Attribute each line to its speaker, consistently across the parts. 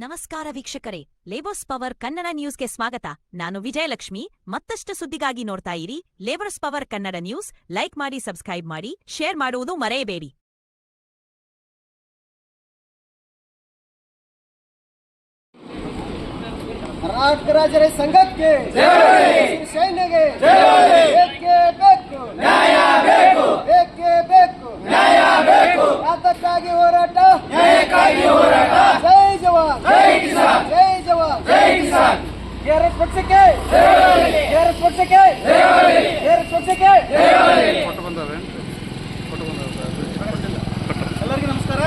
Speaker 1: ನಮಸ್ಕಾರ ವೀಕ್ಷಕರೇ, labours power Kannada ನ್ಯೂಸ್ಗೆ ಸ್ವಾಗತ. ನಾನು ವಿಜಯಲಕ್ಷ್ಮಿ. ಮತ್ತಷ್ಟು ಸುದ್ದಿಗಾಗಿ ನೋಡ್ತಾ ಇರಿ labours power Kannada news. Like ಮಾಡಿ, ಸಬ್ಸ್ಕ್ರೈಬ್ ಮಾಡಿ, ಶೇರ್ ಮಾಡುವುದು ಮರೆಯಬೇಡಿ.
Speaker 2: ಕರ್ನಾಟಕ ರಾಜ್ಯ ರೈತ ಸಂಘಕ್ಕೆ ಸೈನ್ಯಗೆ ಬೇಕೇ ಬೇಕು ನ್ಯಾಯ, ಬೇಕು ಬೇಕೇ ಬೇಕು ನ್ಯಾಯ, ಬೇಕು ಯಾತಕ್ಕಾಗಿ ಹೋರಾಟ, ನ್ಯಾಯಕ್ಕಾಗಿ ಹೋರಾಟ. ಜೈ ಜವಾನ್, ಜೈ ಕಿಸಾನ್, ಜೈ ಜವಾನ್, ಜೈ ಕಿಸಾನ್. KRS ಪಕ್ಷಕ್ಕೆ, KRS ಪಕ್ಷಕ್ಕೆ, KRS ಪಕ್ಷಕ್ಕೆ. ಎಲ್ಲರಿಗೂ ನಮಸ್ಕಾರ.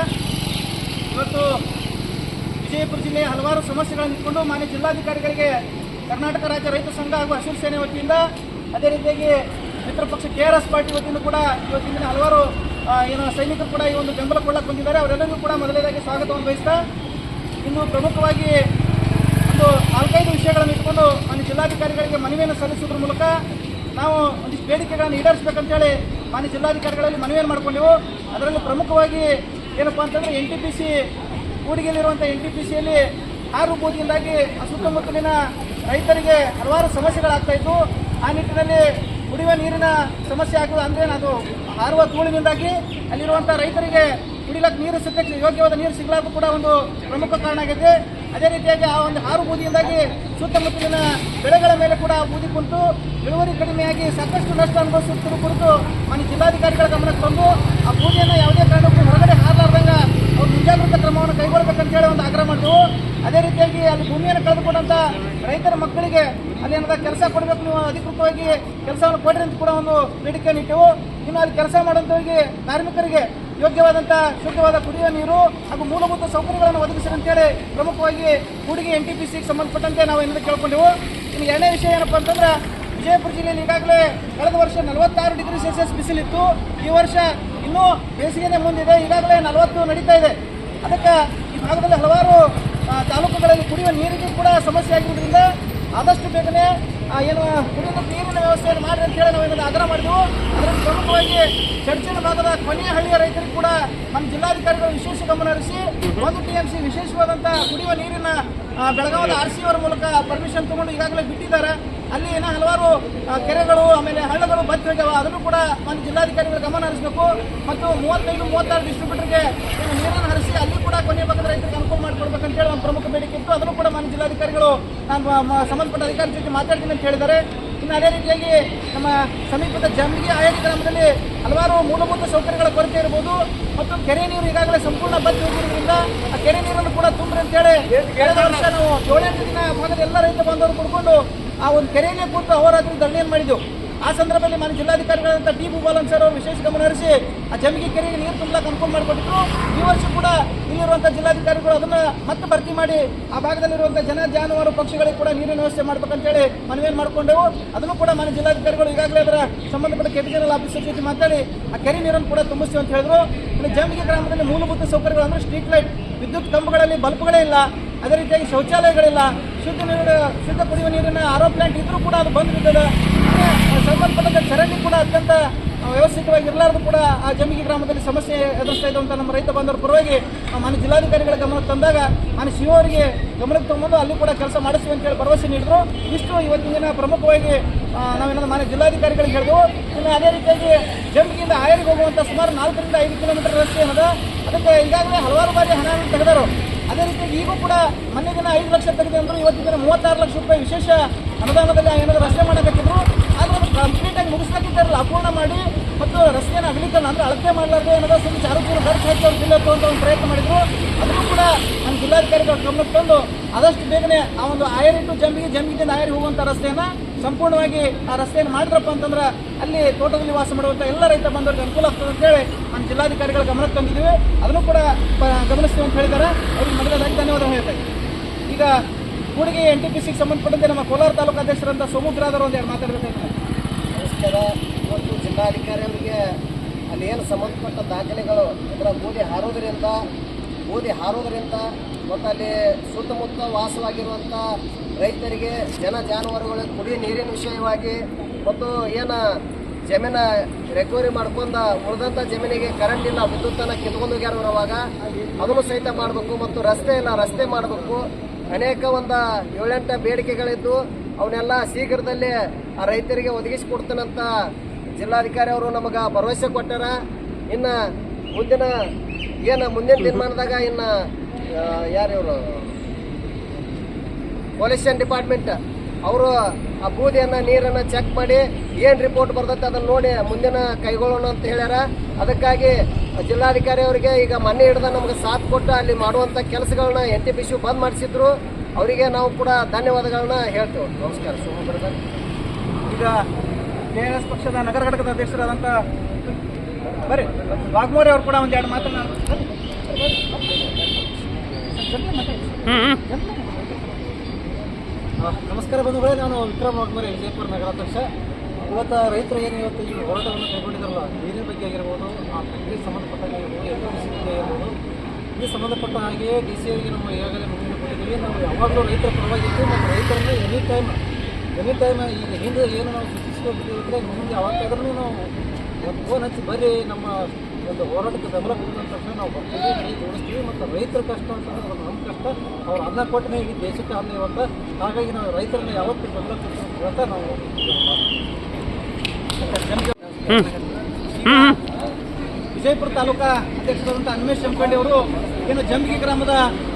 Speaker 2: ಇವತ್ತು ವಿಜಯಪುರ ಜಿಲ್ಲೆಯ ಹಲವಾರು ಸಮಸ್ಯೆಗಳನ್ನು ಇಟ್ಕೊಂಡು ಮಾನ್ಯ ಜಿಲ್ಲಾಧಿಕಾರಿಗಳಿಗೆ ಕರ್ನಾಟಕ ರಾಜ್ಯ ರೈತ ಸಂಘ ಹಾಗೂ ಹಸಿರು ಸೇನೆ ವತಿಯಿಂದ, ಅದೇ ರೀತಿಯಾಗಿ ಮಿತ್ರ ಪಕ್ಷ KRS ಪಾರ್ಟಿ ವತಿಯಿಂದ ಕೂಡ ಇವತ್ತಿನ ಹಲವಾರು ಸೈನಿಕರು ಕೂಡ ಈ ಒಂದು ಬೆಂಬಲ ಕೊಡಕ್ಕೆ ಬಂದಿದ್ದಾರೆ. ಅವರೆಲ್ಲರಿಗೂ ಕೂಡ ಮೊದಲನೇದಾಗಿ ಸ್ವಾಗತವನ್ನು ಬಯಸ್ತಾ, ಇನ್ನು ಪ್ರಮುಖವಾಗಿ ಒಂದು 4-5 ವಿಷಯಗಳನ್ನು ಇಟ್ಕೊಂಡು ಮಾನ್ಯ ಜಿಲ್ಲಾಧಿಕಾರಿಗಳಿಗೆ ಮನವಿಯನ್ನು ಸಲ್ಲಿಸುವುದರ ಮೂಲಕ ನಾವು ಒಂದಿಷ್ಟು ಬೇಡಿಕೆಗಳನ್ನು ಈಡೇರಿಸಬೇಕಂತೇಳಿ ಮಾನ್ಯ ಜಿಲ್ಲಾಧಿಕಾರಿಗಳಲ್ಲಿ ಮನವಿಯನ್ನು ಮಾಡಿಕೊಂಡೆವು. ಅದರಲ್ಲಿ ಪ್ರಮುಖವಾಗಿ ಏನಪ್ಪ ಅಂತಂದರೆ NTPC ಕೂಡಿಗೆಯಲ್ಲಿರುವಂಥ NTPCಯಲ್ಲಿ ಹಾರು ಬೂದಿಯಿಂದಾಗಿ ಸುತ್ತಮುತ್ತಲಿನ ರೈತರಿಗೆ ಹಲವಾರು ಸಮಸ್ಯೆಗಳಾಗ್ತಾ ಇತ್ತು. ಆ ನಿಟ್ಟಿನಲ್ಲಿ ಕುಡಿಯುವ ನೀರಿನ ಸಮಸ್ಯೆ ಆಗುವುದು ಅಂದರೆ ಅದು ಹಾರುವ ಧೂಳಿನಿಂದಾಗಿ ಅಲ್ಲಿರುವಂಥ ರೈತರಿಗೆ ಕುಡಿಯಲಿಕ್ಕೆ ನೀರು ಸದ್ಯಕ್ಕೆ ಯೋಗ್ಯವಾದ ನೀರು ಸಿಗಲಾರ್ದು ಕೂಡ ಒಂದು ಪ್ರಮುಖ ಕಾರಣ ಆಗಿದೆ. ಅದೇ ರೀತಿಯಾಗಿ ಆ ಒಂದು ಹಾರು ಬೂದಿಯಿಂದಾಗಿ ಸುತ್ತಮುತ್ತಲಿನ ಬೆಳೆಗಳ ಮೇಲೆ ಕೂಡ ಬೂದಿ ಕುಂತು ಇಳುವರಿ ಕಡಿಮೆಯಾಗಿ ಸಾಕಷ್ಟು ನಷ್ಟ ಅನುಭವಿಸುತ್ತಿರುವ ಕುರಿತು ಮಾನ್ಯ ಜಿಲ್ಲಾಧಿಕಾರಿಗಳ ಗಮನಕ್ಕೆ ತಂದು ಆ ಬೂದಿಯನ್ನು ಯಾವುದೇ ಕಾರಣಕ್ಕೂ ಹೊರಗಡೆ ಹಾರಲಾರ್ದಂಗ ಅವ್ರು ಮುಂಜಾಗ್ರತಾ ಕ್ರಮವನ್ನು ಕೈಗೊಳ್ಳಬೇಕಂತೇಳಿ ಒಂದು ಆಗ್ರಹ ಮಾಡಿದೆವು. ಅದೇ ರೀತಿಯಾಗಿ ಅಲ್ಲಿ ಭೂಮಿಯನ್ನು ಕಳೆದುಕೊಂಡಂಥ ರೈತರ ಮಕ್ಕಳಿಗೆ ಅಲ್ಲಿ ಏನಾದ ಕೆಲಸ ಕೊಡಬೇಕು, ನೀವು ಅಧಿಕೃತವಾಗಿ ಕೆಲಸವನ್ನು ಕೊಡ್ರಿ ಅಂತ ಕೂಡ ಒಂದು ಬೇಡಿಕೆಯನ್ನು ಇಟ್ಟೆವು. ಇನ್ನು ಅಲ್ಲಿ ಕೆಲಸ ಮಾಡುವಂಥವರಿಗೆ ಕಾರ್ಮಿಕರಿಗೆ ಯೋಗ್ಯವಾದಂಥ ಶುದ್ಧವಾದ ಕುಡಿಯುವ ನೀರು ಹಾಗೂ ಮೂಲಭೂತ ಸೌಕರ್ಯಗಳನ್ನು ಒದಗಿಸಿರಿ ಅಂತೇಳಿ ಪ್ರಮುಖವಾಗಿ ಕೂಡಿಗೆ NTPCಗೆ ಸಂಬಂಧಪಟ್ಟಂತೆ ನಾವು ಏನಾದರೂ ಕೇಳ್ಕೊಂಡೆವು. ಇನ್ನು ಎರಡನೇ ವಿಷಯ ಏನಪ್ಪ ಅಂತಂದ್ರೆ, ವಿಜಯಪುರ ಜಿಲ್ಲೆಯಲ್ಲಿ ಈಗಾಗಲೇ ಕಳೆದ ವರ್ಷ 46 ಡಿಗ್ರಿ ಸೆಲ್ಸಿಯಸ್ ಬಿಸಿಲಿತ್ತು. ಈ ವರ್ಷ ಇನ್ನೂ ಬೇಸಿಗೆನೇ ಮುಂದಿದೆ, ಈಗಾಗಲೇ 40 ನಡೀತಾ ಇದೆ. ಅದಕ್ಕೆ ಈ ಭಾಗದಲ್ಲಿ ಹಲವಾರು ತಾಲೂಕುಗಳಲ್ಲಿ ಕುಡಿಯುವ ನೀರಿಗೆ ಕೂಡ ಸಮಸ್ಯೆ ಆಗಿರೋದ್ರಿಂದ ಆದಷ್ಟು ಬೇಗನೆ ಕುಡಿಯುವ ನೀರಿನ ವ್ಯವಸ್ಥೆಯನ್ನು ಮಾಡಿ ಅಂತೇಳಿ ನಾವು ಏನಾದರೂ ಆಗ್ರಹ ಮಾಡಿದೆವು. ಅದರಲ್ಲಿ ಪ್ರಮುಖವಾಗಿ ಚರ್ಚಿನ ಭಾಗದ ಕೊನೆಯ ಹಳ್ಳಿಯ ರೈತರಿಗೆ ಕೂಡ ನಮ್ಮ ಜಿಲ್ಲಾಧಿಕಾರಿಗಳು ವಿಶೇಷ ಗಮನ ಹರಿಸಿ 1 TMC ವಿಶೇಷವಾದಂಥ ಕುಡಿಯುವ ನೀರಿನ ಬೆಳಗಾವದ RC ಅವರ ಮೂಲಕ ಪರ್ಮಿಷನ್ ತಗೊಂಡು ಈಗಾಗಲೇ ಬಿಟ್ಟಿದ್ದಾರೆ. ಅಲ್ಲಿ ಹಲವಾರು ಕೆರೆಗಳು ಆಮೇಲೆ ಹಳ್ಳಗಳು ಬತ್ತಿ ಹೋಗ್ಯಾವ. ಅದನ್ನು ಕೂಡ ಮಾನ್ಯ ಜಿಲ್ಲಾಧಿಕಾರಿಗಳ ಗಮನ ಹರಿಸಬೇಕು. ಮತ್ತು 35-36 ಡಿಸ್ಟ್ರಿಬ್ಯೂಟರ್ಗೆ ನೀರನ್ನು ಹರಿಸಿ ಅಲ್ಲಿ ಕೂಡ ಕೊನೆಯ ಭಾಗದ ರೈತರಿಗೆ ಅನುಕೂಲ ಮಾಡಿಕೊಡ್ಬೇಕಂತೇಳಿ ಒಂದು ಪ್ರಮುಖ ಬೇಡಿಕೆ ಇತ್ತು. ಅದನ್ನು ಕೂಡ ಮಾನ್ಯ ಜಿಲ್ಲಾಧಿಕಾರಿಗಳು ನಾನು ಸಂಬಂಧಪಟ್ಟ ಅಧಿಕಾರಿ ಜೊತೆ ಮಾತಾಡ್ತೀನಿ ಅಂತ ಹೇಳಿದ್ದಾರೆ. ಇನ್ನು ಅದೇ ರೀತಿಯಾಗಿ ನಮ್ಮ ಸಮೀಪದ ಜಂಬಿಗೆ ಆಯಡಿ ಗ್ರಾಮದಲ್ಲಿ ಹಲವಾರು ಮೂಲಭೂತ ಸೌಕರ್ಯಗಳ ಕೊರತೆ ಇರಬಹುದು ಮತ್ತು ಕೆರೆ ನೀರು ಈಗಾಗಲೇ ಸಂಪೂರ್ಣ ಬತ್ತಿ ಹೋಗಿರೋದ್ರಿಂದ ಆ ಕೆರೆ ನೀರನ್ನು ಕೂಡ ತುಂಬ್ರಿ ಅಂತೇಳಿ ಕಳೆದ ವರ್ಷ ನಾವು 7-8 ದಿನ ಭಾಗದ ಎಲ್ಲ ರೈತ ಬಾಂಧವರು ಕುಡ್ಕೊಂಡು ಆ ಒಂದು ಕೆರೆಯಲ್ಲೇ ಕೂತು ಅಹೋರಾತ್ರಿ ಧರಣಿಯನ್ನು ಮಾಡಿದ್ದೆವು. ಆ ಸಂದರ್ಭದಲ್ಲಿ ಮಾನ್ಯ ಜಿಲ್ಲಾಧಿಕಾರಿಗಳಂತ ಟಿ ಭೂಪಾಲನ್ ಸರ್ ಅವರು ವಿಶೇಷ ಗಮನ ಹರಿಸಿ ಆ ಜಂಬಿಗೆ ಕೆರೆಗೆ ನೀರು ತುಂಬಲಾಕ ಅನುಕೂಲ ಮಾಡಿಕೊಟ್ಟಿದ್ರು. ಈ ವರ್ಷ ಕೂಡ ಇಲ್ಲಿರುವಂಥ ಜಿಲ್ಲಾಧಿಕಾರಿಗಳು ಅದನ್ನು ಮತ್ತೆ ಭರ್ತಿ ಮಾಡಿ ಆ ಭಾಗದಲ್ಲಿರುವಂಥ ಜಾನುವಾರು ಪಕ್ಷಿಗಳಿಗೆ ಕೂಡ ನೀರಿನ ವ್ಯವಸ್ಥೆ ಮಾಡ್ಬೇಕಂತೇಳಿ ಮನವಿಯನ್ನು ಮಾಡಿಕೊಂಡೆವು. ಅದನ್ನು ಕೂಡ ಮಾನ್ಯ ಜಿಲ್ಲಾಧಿಕಾರಿಗಳು ಈಗಾಗಲೇ ಅದರ ಸಂಬಂಧಪಟ್ಟ ಕೆಪಿಜನಲ್ ಆಫೀಸರ್ ಜೊತೆ ಮಾತಾಡಿ ಆ ಕೆರೆ ನೀರನ್ನು ಕೂಡ ತುಂಬಿಸ್ತೀವಿ ಅಂತ ಹೇಳಿದ್ರು. ಇನ್ನು ಜಂಬಿಗೆ ಗ್ರಾಮದಲ್ಲಿ ಮೂಲಭೂತ ಸೌಕರ್ಯಗಳು ಅಂದರೆ ಸ್ಟ್ರೀಟ್ ಲೈಟ್, ವಿದ್ಯುತ್ ಕಂಬಗಳಲ್ಲಿ ಬಲ್ಬ್ಗಳೇ ಇಲ್ಲ, ಅದೇ ರೀತಿಯಾಗಿ ಶೌಚಾಲಯಗಳಿಲ್ಲ, ಶುದ್ಧ ಕುಡಿಯುವ ನೀರಿನ RO ಪ್ಲಾಂಟ್ ಇದ್ರೂ ಕೂಡ ಅದು ಬಂದ್ ಬಿದ್ದದೆ. ಸಂಬಂಧಪಟ್ಟ ಚರಂಡಿ ಕೂಡ ಅತ್ಯಂತ ವ್ಯವಸ್ಥಿತವಾಗಿ ಇರಲಾರ್ದು ಕೂಡ ಆ ಜಂಬಿಗೆ ಗ್ರಾಮದಲ್ಲಿ ಸಮಸ್ಯೆ ಎದುರಿಸ್ತಾ ಇದ್ದಂಥ ನಮ್ಮ ರೈತ ಬಾಂಧವರ ಪರವಾಗಿ ಮಾನ್ಯ ಜಿಲ್ಲಾಧಿಕಾರಿಗಳ ಗಮನಕ್ಕೆ ತಂದಾಗ ಮಾನ್ಯ CO ಅವರಿಗೆ ಗಮನಕ್ಕೆ ತಗೊಂಡು ಅಲ್ಲಿ ಕೂಡ ಕೆಲಸ ಮಾಡಿಸ್ತೀವಿ ಅಂತೇಳಿ ಭರವಸೆ ನೀಡಿದ್ರು. ಇಷ್ಟು ಇವತ್ತಿನ ದಿನ ಪ್ರಮುಖವಾಗಿ ನಾವೇನಾದ್ರು ಮಾನ್ಯ ಜಿಲ್ಲಾಧಿಕಾರಿಗಳಿಗೆ ಹೇಳಿದೆವು. ಇನ್ನು ಅದೇ ರೀತಿಯಾಗಿ ಜಂಬಿಗೆಯಿಂದ ಆಯರಿಗೆ ಹೋಗುವಂಥ ಸುಮಾರು 4-5 ಕಿಲೋಮೀಟರ್ ರಸ್ತೆ ಏನದ, ಅದಕ್ಕೆ ಈಗಾಗಲೇ ಹಲವಾರು ಬಾರಿ ಹಣ ತೆಗೆದರು. ಅದೇ ರೀತಿಯಾಗಿ ಈಗೂ ಕೂಡ ಮೊನ್ನೆ ದಿನ 5 ಲಕ್ಷ ತೆಗೆದು ಅಂದರು, ಇವತ್ತಿನ ದಿನ 36 ಲಕ್ಷ ರೂಪಾಯಿ ವಿಶೇಷ ಅನುದಾನದಲ್ಲಿ ಏನಾದರೂ ರಸ್ತೆ ಮಾಡಬೇಕಿದ್ರು. ಆದರೆ ಅದು ಕಂಪ್ಲೀಟಾಗಿ ಮುಗಿಸ್ಲಿಕ್ಕಿದ್ದಾರಲ್ಲ, ಅಪೂರ್ಣ ಮಾಡಿ ಮತ್ತು ರಸ್ತೆಯನ್ನು ಅಗಲೀಕರಣ ಅಂದರೆ ಅಳತೆ ಮಾಡಲಾರ್ದೆ ಏನಾದರೂ ಸ್ವಲ್ಪ ಚಾರುಪೂರ್ಣ ಖರ್ಚು ಹಾಕಿ ಅವ್ರು ಜಿಲ್ಲೆ ಅಂತ ಒಂದು ಪ್ರಯತ್ನ ಮಾಡಿದರು. ಅದನ್ನು ಕೂಡ ನಮ್ಮ ಜಿಲ್ಲಾಧಿಕಾರಿಗಳ ಗಮನಕ್ಕೆ ತಂದು ಆದಷ್ಟು ಬೇಗನೆ ಆ ಒಂದು ಆಯರಿ ಟು ಜಂಬಿಗಿಂದ ಆಯರಿ ಹೋಗುವಂಥ ರಸ್ತೆಯನ್ನು ಸಂಪೂರ್ಣವಾಗಿ ಆ ರಸ್ತೆಯನ್ನು ಮಾಡಿದ್ರಪ್ಪ ಅಂತಂದ್ರೆ ಅಲ್ಲಿ ತೋಟದಲ್ಲಿ ವಾಸ ಮಾಡುವಂಥ ಎಲ್ಲ ರೈತ ಬಂದವರಿಗೆ ಅನುಕೂಲ ಆಗ್ತದೆ ಅಂತೇಳಿ ನಮ್ಮ ಜಿಲ್ಲಾಧಿಕಾರಿಗಳ ಗಮನಕ್ಕೆ ತಂದಿದ್ದೀವಿ. ಅದನ್ನು ಕೂಡ ಗಮನಿಸ್ತೀವಿ ಅಂತ ಹೇಳಿದ್ದಾರೆ. ಅವ್ರಿಗೆ ಮೊದಲದಾಗಿ ಧನ್ಯವಾದ ಹೇಳ್ತಾರೆ. ಈಗ ಕೂಡಿಗೆ NTPCಗೆ ಸಂಬಂಧಪಟ್ಟಂತೆ ನಮ್ಮ ಕೋಲಾರ ತಾಲೂಕು ಅಧ್ಯಕ್ಷರಂತ ಸೋಮುಗ್ರಾದವರು ಒಂದೆರಡು ಮಾತಾಡಬೇಕಾಗ್ತದೆ.
Speaker 3: ನಮಸ್ಕಾರ. ಇವತ್ತು ಜಿಲ್ಲಾಧಿಕಾರಿ ಅವರಿಗೆ ಅಲ್ಲಿ ಏನು ಸಂಬಂಧಪಟ್ಟ ದಾಖಲೆಗಳು ಇದರ ಬೂದಿ ಹಾರೋದ್ರಿಂದ ಮತ್ತು ಅಲ್ಲಿ ಸುತ್ತಮುತ್ತ ವಾಸವಾಗಿರುವಂಥ ರೈತರಿಗೆ ಜಾನುವಾರುಗಳಿಗೆ ಕುಡಿಯುವ ನೀರಿನ ವಿಷಯವಾಗಿ ಮತ್ತು ಏನು ಜಮೀನ ರಿಕವರಿ ಮಾಡ್ಕೊಂಡು ಉಳಿದಂಥ ಜಮೀನಿಗೆ ಕರೆಂಟ್ ಇಲ್ಲ, ವಿದ್ಯುತ್ತನ್ನು ಕಿತ್ಕೊಂಡು ಹೋಗ್ಯಾರ ಅವ್ರು. ಅವಾಗ ಅದನ್ನು ಸಹಿತ ಮಾಡಬೇಕು. ಮತ್ತು ರಸ್ತೆ ಇಲ್ಲ, ರಸ್ತೆ ಮಾಡಬೇಕು. ಅನೇಕ ಒಂದು 7-8 ಬೇಡಿಕೆಗಳಿದ್ದು ಅವನ್ನೆಲ್ಲ ಶೀಘ್ರದಲ್ಲೇ ಆ ರೈತರಿಗೆ ಒದಗಿಸಿಕೊಡ್ತಾನಂತ ಜಿಲ್ಲಾಧಿಕಾರಿ ಅವರು ನಮಗೆ ಭರವಸೆ ಕೊಟ್ಟಾರ. ಇನ್ನು ಮುಂದಿನ ತೀರ್ಮಾನದಾಗ ಇನ್ನು ಯಾರಿವರು ಪೊಲ್ಯೂಷನ್ ಡಿಪಾರ್ಟ್ಮೆಂಟ್ ಅವರು ಆ ಬೂದಿಯನ್ನು ನೀರನ್ನು ಚೆಕ್ ಮಾಡಿ ಏನು ರಿಪೋರ್ಟ್ ಬರ್ತೈತೆ ಅದನ್ನು ನೋಡಿ ಮುಂದಿನ ಕೈಗೊಳ್ಳೋಣ ಅಂತ ಹೇಳ್ಯಾರ. ಅದಕ್ಕಾಗಿ ಜಿಲ್ಲಾಧಿಕಾರಿ ಅವರಿಗೆ ಈಗ ಮನೆ ಹಿಡ್ದ ನಮಗೆ ಸಾಥ್ ಕೊಟ್ಟು ಅಲ್ಲಿ ಮಾಡುವಂಥ ಕೆಲಸಗಳನ್ನ NTPC ಬಂದ್ ಮಾಡಿಸಿದ್ರು. ಅವರಿಗೆ ನಾವು ಕೂಡ ಧನ್ಯವಾದಗಳನ್ನ ಹೇಳ್ತೇವೆ. ನಮಸ್ಕಾರ.
Speaker 2: ಈಗ KRS ಪಕ್ಷದ ನಗರ ಘಟಕದ ಅಧ್ಯಕ್ಷರಾದಂಥ ಬರ್ರಿ ವಾಘ್ಮೋರೆ ಅವರು ಕೂಡ ಒಂದೆರಡು ಮಾತನ್ನ ನಮಸ್ಕಾರ ಬಂಧುಗಳೇ, ನಾನು ವಿಕ್ರಮ್ ವಾಘ್ಮೋರೆ, ವಿಜಯಪುರ ನಗರಾಧ್ಯಕ್ಷ. ಇವತ್ತು ರೈತರು ಏನು ಇವತ್ತು ಈ ಹೋರಾಟವನ್ನು ಕೈಗೊಂಡಿದ್ದಾರಲ್ಲ, ನೀರಿನ ಬಗ್ಗೆ ಆಗಿರ್ಬೋದು, ಆ ಫ್ಯಾಕ್ಟ್ರಿಗೆ ಸಂಬಂಧಪಟ್ಟ ಆಗಿರ್ಬೋದು, ಆಗಿರ್ಬೋದು, ಈ ಸಂಬಂಧಪಟ್ಟ ಹಾಗೆಯೇ DC ಅವರಿಗೆ ನಾವು ಈಗಾಗಲೇ ಮನವಿ ಕೊಟ್ಟಿದ್ದೀವಿ. ನಾವು ಯಾವಾಗಲೂ ರೈತರ ಪರವಾಗಿದ್ದು ಮತ್ತು ರೈತರನ್ನು ಎನಿ ಟೈಮ್ ಈಗ ಹಿಂದೆ ಏನು ನಾವು ಸೂಚಿಸಿದ್ರೆ ಮುಂದೆ ಯಾವಾಗಾದ್ರೂ ನಾವು ಒಂದು ಫೋನ್ ಹಚ್ಚಿ ಬರ್ರಿ ನಮ್ಮ ಒಂದು ಹೋರಾಟಕ್ಕೆ ಬೆಂಬಲ ಕೊಟ್ಟಿದ ತಕ್ಷಣ ನಾವು ಬರ್ತೀವಿ, ಕೈ ಜೋಡಿಸ್ತೀವಿ. ಮತ್ತು ರೈತರ ಕಷ್ಟ ಅಂತಂದ್ರೆ ಅದು ನಮ್ಮ ಕಷ್ಟ, ಅವ್ರು ಅನ್ನ ಕೊಟ್ಟನೆ ಈ ದೇಶಕ್ಕೆ ಅನ್ನ ಇವತ್ತು. ಹಾಗಾಗಿ ನಾವು ರೈತರನ್ನ ಯಾವತ್ತೂ ಬೆಂಬಲ ಕೊಡ್ತೀವಿ ಅಂತ ನಾವು ವಿಜಯಪುರ ತಾಲೂಕಾ ಅಧ್ಯಕ್ಷರಾದಂಥ ಅನ್ಮೇಶ್ ಜಮಖಂಡಿ ಅವರು ಏನು ಜಂಬಿಗಿ ಗ್ರಾಮದ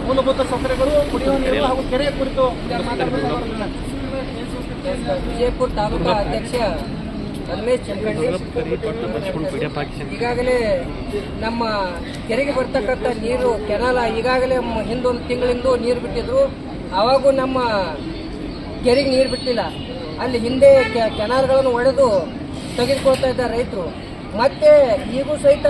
Speaker 2: ಮೂಲಭೂತ ಸೌಕರ್ಯಗಳು, ಕುಡಿಯುವ ನೀರು ಹಾಗೂ ಕೆರೆ ಕುರಿತು ಮಾತಾಡಬೇಕು.
Speaker 4: ವಿಜಯಪುರ ತಾಲೂಕಾ ಅಧ್ಯಕ್ಷ ಅನ್ಮೇಶ್ ಜಮಖಂಡಿ. ಈಗಾಗಲೇ ನಮ್ಮ ಕೆರೆಗೆ ಬರ್ತಕ್ಕಂಥ ನೀರು ಕೆನಾಲ ಈಗಾಗಲೇ ಹಿಂದೊಂದು ತಿಂಗಳಿಂದ ನೀರು ಬಿಟ್ಟಿದ್ರು. ಆವಾಗೂ ನಮ್ಮ ಕೆರೆಗೆ ನೀರು ಬಿಟ್ಟಿಲ್ಲ. ಅಲ್ಲಿ ಹಿಂದೆ ಕೆನಾಲ್ಗಳನ್ನು ಒಡೆದು ತೆಗೆದುಕೊಳ್ತಾ ಇದ್ದಾರೆ ರೈತರು. ಮತ್ತೆ ಈಗೂ ಸಹಿತ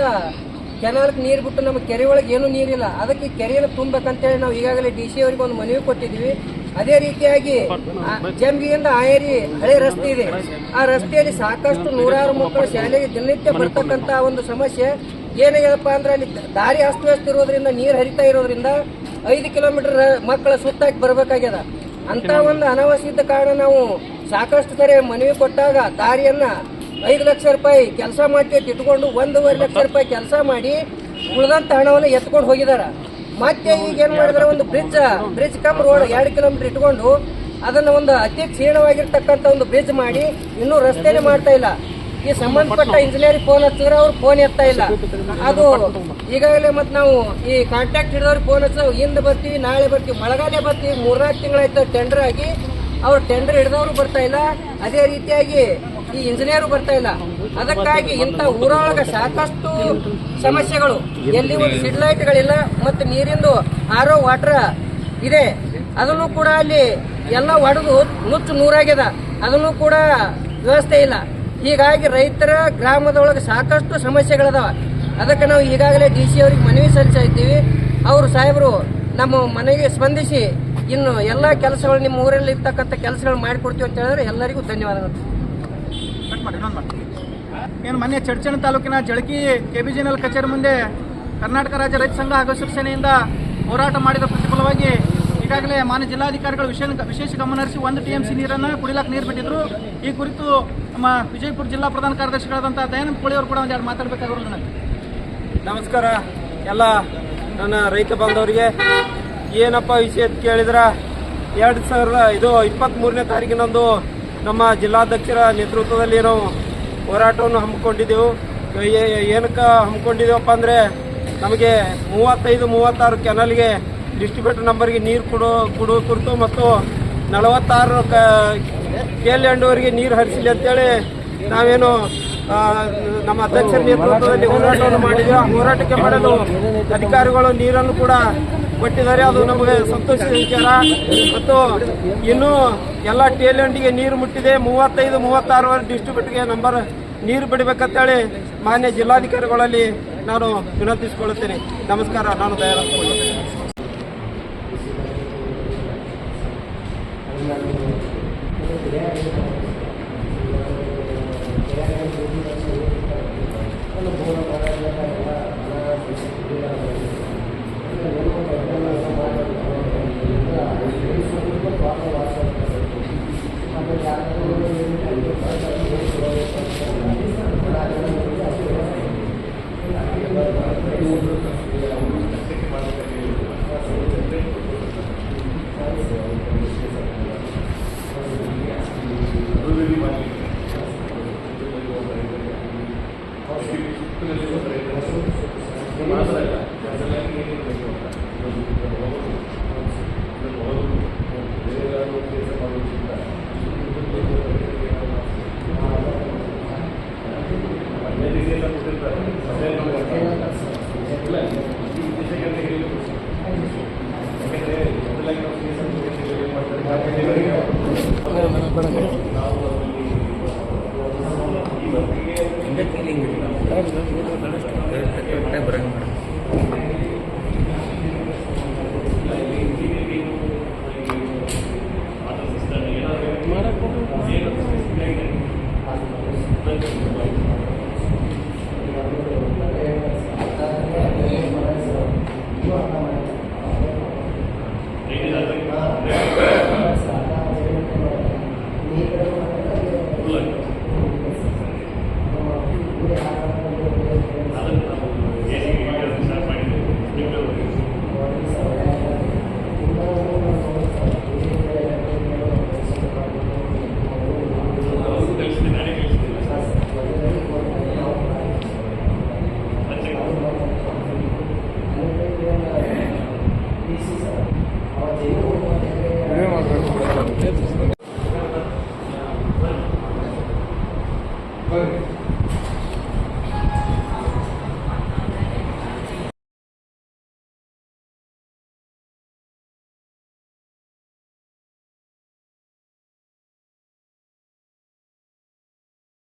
Speaker 4: ಕೆನಾಲ್ಗೆ ನೀರು ಬಿಟ್ಟು ನಮ್ಮ ಕೆರೆ ಒಳಗೆ ಏನೂ ನೀರಿಲ್ಲ. ಅದಕ್ಕೆ ಕೆರೆಯನ್ನು ತುಂಬಬೇಕಂತೇಳಿ ನಾವು ಈಗಾಗಲೇ DC ಅವರಿಗೆ ಒಂದು ಮನವಿ ಕೊಟ್ಟಿದ್ವಿ. ಅದೇ ರೀತಿಯಾಗಿ ಜಂಬಿಗಿಂದ ಆಯೇರಿ ಹಳೆ ರಸ್ತೆ ಇದೆ. ಆ ರಸ್ತೆಯಲ್ಲಿ ಸಾಕಷ್ಟು ನೂರಾರು ಮಕ್ಕಳು ಶಾಲೆಗೆ ದಿನನಿತ್ಯ ಬರ್ತಕ್ಕಂಥ ಒಂದು ಸಮಸ್ಯೆ ಏನಾಗ್ಯದಪ್ಪ ಅಂದ್ರೆ ಅಲ್ಲಿ ದಾರಿ ಅಸ್ತವ್ಯಸ್ತ ಇರೋದ್ರಿಂದ, ನೀರು ಹರಿತಾ ಇರೋದ್ರಿಂದ 5 ಕಿಲೋಮೀಟರ್ ಮಕ್ಕಳ ಸುತ್ತಾಕಿ ಬರಬೇಕಾಗ್ಯದ. ಅಂತ ಒಂದು ಅನಾವಶ್ಯಕ ಕಾರಣ ನಾವು ಸಾಕಷ್ಟು ಸರಿ ಮನವಿ ಕೊಟ್ಟಾಗ ದಾರಿಯನ್ನ 5 ಲಕ್ಷ ರೂಪಾಯಿ ಕೆಲಸ ಮಾಡ್ತೀವಿ ಇಟ್ಕೊಂಡು 1.5 ಲಕ್ಷ ರೂಪಾಯಿ ಕೆಲಸ ಮಾಡಿ ಉಳಿದಂತ ಹಣವನ್ನು ಎತ್ಕೊಂಡು ಹೋಗಿದಾರ. ಮತ್ತೆ ಈಗ ಏನ್ ಮಾಡಿದಾರೆ, ಒಂದು ಬ್ರಿಡ್ಜ್ ಕಮ್ ರೋಡ್ 2 ಕಿಲೋಮೀಟರ್ ಇಟ್ಕೊಂಡು ಅದನ್ನ ಒಂದು ಅತಿ ಕ್ಷೀಣವಾಗಿರ್ತಕ್ಕಂಥ ಒಂದು ಬ್ರಿಡ್ಜ್ ಮಾಡಿ ಇನ್ನೂ ರಸ್ತೆನೇ ಮಾಡ್ತಾ ಇಲ್ಲ. ಈ ಸಂಬಂಧಪಟ್ಟ ಇಂಜಿನಿಯರಿಂಗ್ ಫೋನ್ ಹಚ್ಚಿದ್ರೆ ಅವ್ರು ಫೋನ್ ಎತ್ತಾ ಇಲ್ಲ. ಅದು ಈಗಾಗಲೇ ಮತ್ತೆ ನಾವು ಈ ಕಾಂಟ್ಯಾಕ್ಟ್ ಹಿಡಿದವ್ರಿಗೆ ಫೋನ್ ಹಚ್ಚಿದ್ರೆ ಇಂದು ಬರ್ತೀವಿ, ನಾಳೆ ಬರ್ತೀವಿ, ಮಳೆಗಾಲೇ ಬರ್ತೀವಿ, 3-4 ತಿಂಗಳಾಯ್ತು ಟೆಂಡರ್ ಆಗಿ. ಅವ್ರು ಟೆಂಡರ್ ಹಿಡಿದವರು ಬರ್ತಾ ಇಲ್ಲ. ಅದೇ ರೀತಿಯಾಗಿ ಈ ಇಂಜಿನಿಯರ್ ಬರ್ತಾ ಇಲ್ಲ. ಅದಕ್ಕಾಗಿ ಇಂಥ ಊರೊಳಗೆ ಸಾಕಷ್ಟು ಸಮಸ್ಯೆಗಳು, ಎಲ್ಲಿ ಒಂದು ಸಿಡ್ ಲೈಟ್ಗಳಿಲ್ಲ ಮತ್ತು ನೀರಿಂದು RO ವಾಟರ್ ಇದೆ, ಅದನ್ನು ಕೂಡ ಅಲ್ಲಿ ಎಲ್ಲ ಒಡೆದು ನುಚ್ಚು ನೂರಾಗ್ಯದ, ಅದನ್ನು ಕೂಡ ವ್ಯವಸ್ಥೆ ಇಲ್ಲ. ಹೀಗಾಗಿ ರೈತರ ಗ್ರಾಮದೊಳಗೆ ಸಾಕಷ್ಟು ಸಮಸ್ಯೆಗಳದಾವ. ಅದಕ್ಕೆ ನಾವು ಈಗಾಗಲೇ DC ಅವರಿಗೆ ಮನವಿ ಸಲ್ಲಿಸ್ತಾ ಇದ್ದೀವಿ. ಅವರು ಸಾಹೇಬರು ನಮ್ಮ ಮನೆಗೆ ಸ್ಪಂದಿಸಿ ಇನ್ನು ಎಲ್ಲ ಕೆಲಸಗಳು ನಿಮ್ಮ ಊರಲ್ಲಿ ಇರ್ತಕ್ಕಂಥ ಕೆಲಸಗಳು ಮಾಡಿಕೊಡ್ತೀವಿ ಅಂತ ಹೇಳಿದ್ರೆ ಎಲ್ಲರಿಗೂ ಧನ್ಯವಾದಗಳು.
Speaker 2: ಏನು ಮೊನ್ನೆ ಚಡ್ಚಣ ತಾಲೂಕಿನ ಜಳಕಿ KBJNL ಕಚೇರಿ ಮುಂದೆ ಕರ್ನಾಟಕ ರಾಜ್ಯ ರೈತ ಸಂಘ ಹಾಗೂ ಶಿವಸೇನೆಯಿಂದ ಹೋರಾಟ ಮಾಡಿದ ಪ್ರತಿಫಲವಾಗಿ ಈಗಾಗಲೇ ಮಾನ್ಯ ಜಿಲ್ಲಾಧಿಕಾರಿಗಳು ವಿಶೇಷ ಗಮನ ಹರಿಸಿ 1 TMC ನೀರನ್ನು ಕುಡಿಲಾಕ ನೀರು ಬಿಟ್ಟಿದ್ರು. ಈ ಕುರಿತು ನಮ್ಮ ವಿಜಯಪುರ ಜಿಲ್ಲಾ ಪ್ರಧಾನ ಕಾರ್ಯದರ್ಶಿಗಳಾದಂಥ ದಯಾನಂದ ಕೋಳಿ ಅವರು ಕೂಡ ಒಂದೆರಡು ಮಾತಾಡಬೇಕಾದ್ರು.
Speaker 5: ನಮಸ್ಕಾರ ಎಲ್ಲ ನನ್ನ ರೈತ ಬಾಂಧವರಿಗೆ. ಏನಪ್ಪ ವಿಷಯ ಕೇಳಿದ್ರೆ 2023ನೇ ತಾರೀಕಿನಂದು ನಮ್ಮ ಜಿಲ್ಲಾಧ್ಯಕ್ಷರ ನೇತೃತ್ವದಲ್ಲಿ ನಾವು ಹೋರಾಟವನ್ನು ಹಮ್ಮಿಕೊಂಡಿದ್ದೆವು. ಏನಕ್ಕೆ ಹಮ್ಮಿಕೊಂಡಿದ್ದೇವಪ್ಪ ಅಂದರೆ ನಮಗೆ 35-36 ಕೆನಲ್ಗೆ ಡಿಸ್ಟ್ರಿಬ್ಯೂಟರ್ ನಂಬರ್ಗೆ ನೀರು ಕೊಡುವ ಕುರಿತು ಮತ್ತು 46 KL-ವರೆಗೆ ನೀರು ಹರಿಸಲಿ ಅಂತೇಳಿ ನಾವೇನು ನಮ್ಮ ಅಧ್ಯಕ್ಷರ ನೇತೃತ್ವದಲ್ಲಿ ಹೋರಾಟವನ್ನು ಮಾಡಿದ್ವಿ. ಆ ಹೋರಾಟಕ್ಕೆ ಮಾಡಲು ಅಧಿಕಾರಿಗಳು ನೀರನ್ನು ಕೂಡ ಕೊಟ್ಟಿದ್ದಾರೆ. ಅದು ನಮಗೆ ಸಂತೋಷದ ವಿಚಾರ. ಮತ್ತು ಇನ್ನೂ ಎಲ್ಲ KL-ಗೆ ನೀರು ಮುಟ್ಟಿದೆ. 35-36 ಡಿಸ್ಟ್ರಿಬ್ಯೂಟರ್ಗೆ ನಂಬರ್ ನೀರು ಬಿಡಬೇಕಂತೇಳಿ ಮಾನ್ಯ ಜಿಲ್ಲಾಧಿಕಾರಿಗಳಲ್ಲಿ ನಾನು ವಿನಂತಿಸಿಕೊಳ್ಳುತ್ತೇನೆ. ನಮಸ್ಕಾರ. ನಾನು ದಯಾನಂದ.
Speaker 6: ಹಾಸ್ಪಿಟಲ್